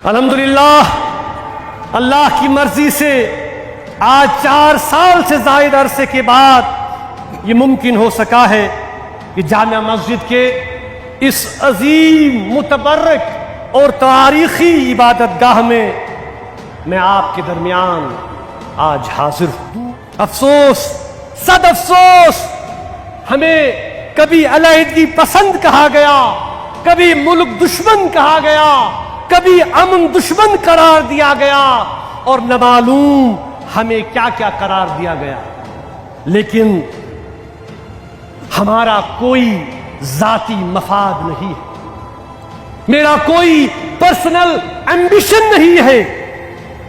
الحمدللہ اللہ کی مرضی سے آج 4 سال سے زائد عرصے کے بعد یہ ممکن ہو سکا ہے کہ جامع مسجد کے اس عظیم متبرک اور تاریخی عبادت گاہ میں میں آپ کے درمیان آج حاضر ہوں۔ افسوس، صد افسوس، ہمیں کبھی علیحدگی پسند کہا گیا، کبھی ملک دشمن کہا گیا، کبھی امن دشمن قرار دیا گیا، اور نہ معلوم ہمیں کیا کیا قرار دیا گیا، لیکن ہمارا کوئی ذاتی مفاد نہیں ہے، میرا کوئی پرسنل ایمبیشن نہیں ہے۔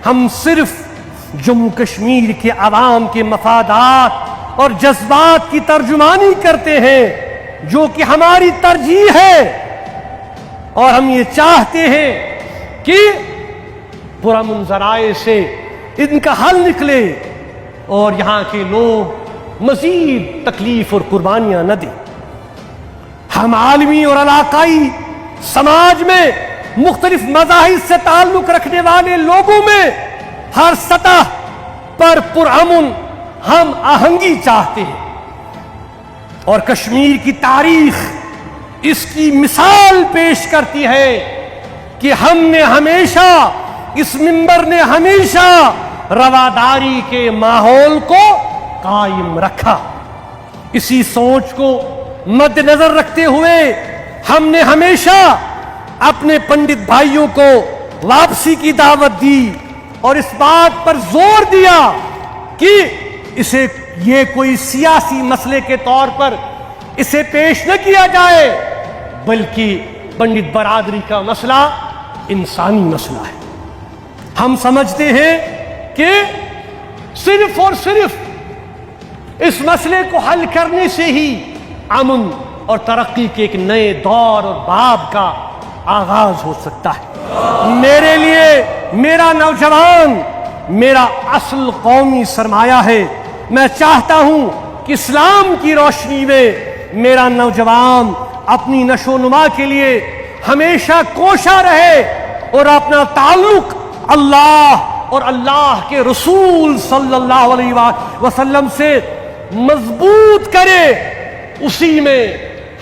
ہم صرف جموں کشمیر کے عوام کے مفادات اور جذبات کی ترجمانی کرتے ہیں جو کہ ہماری ترجیح ہے، اور ہم یہ چاہتے ہیں کہ پرامن ذرائع سے ان کا حل نکلے اور یہاں کے لوگ مزید تکلیف اور قربانیاں نہ دیں۔ ہم عالمی اور علاقائی سماج میں مختلف مذاہب سے تعلق رکھنے والے لوگوں میں ہر سطح پر پرامن ہم آہنگی چاہتے ہیں، اور کشمیر کی تاریخ اس کی مثال پیش کرتی ہے کہ ہم نے ہمیشہ، اس منبر نے ہمیشہ رواداری کے ماحول کو قائم رکھا۔ اسی سوچ کو مد نظر رکھتے ہوئے ہم نے ہمیشہ اپنے پنڈت بھائیوں کو واپسی کی دعوت دی اور اس بات پر زور دیا کہ اسے یہ کوئی سیاسی مسئلے کے طور پر اسے پیش نہ کیا جائے، بلکہ پنڈت برادری کا مسئلہ انسانی مسئلہ ہے۔ ہم سمجھتے ہیں کہ صرف اور صرف اس مسئلے کو حل کرنے سے ہی امن اور ترقی کے ایک نئے دور اور باب کا آغاز ہو سکتا ہے۔ میرے لیے میرا نوجوان میرا اصل قومی سرمایہ ہے۔ میں چاہتا ہوں کہ اسلام کی روشنی میں میرا نوجوان اپنی نشو و نما کے لیے ہمیشہ کوشاں رہے اور اپنا تعلق اللہ اور اللہ کے رسول صلی اللہ علیہ وسلم سے مضبوط کرے۔ اسی میں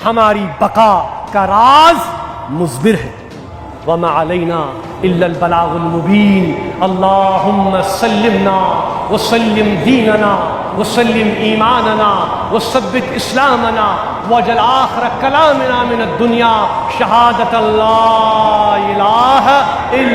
ہماری بقا کا راز مضمر ہے۔ وما علینا الا البلاغ المبین۔ اللہم سلمنا وسلم دیننا وسلم ایماننا وثبت اسلامنا واجعل آخر کلامنا من الدنیا شہادت لا الہ الا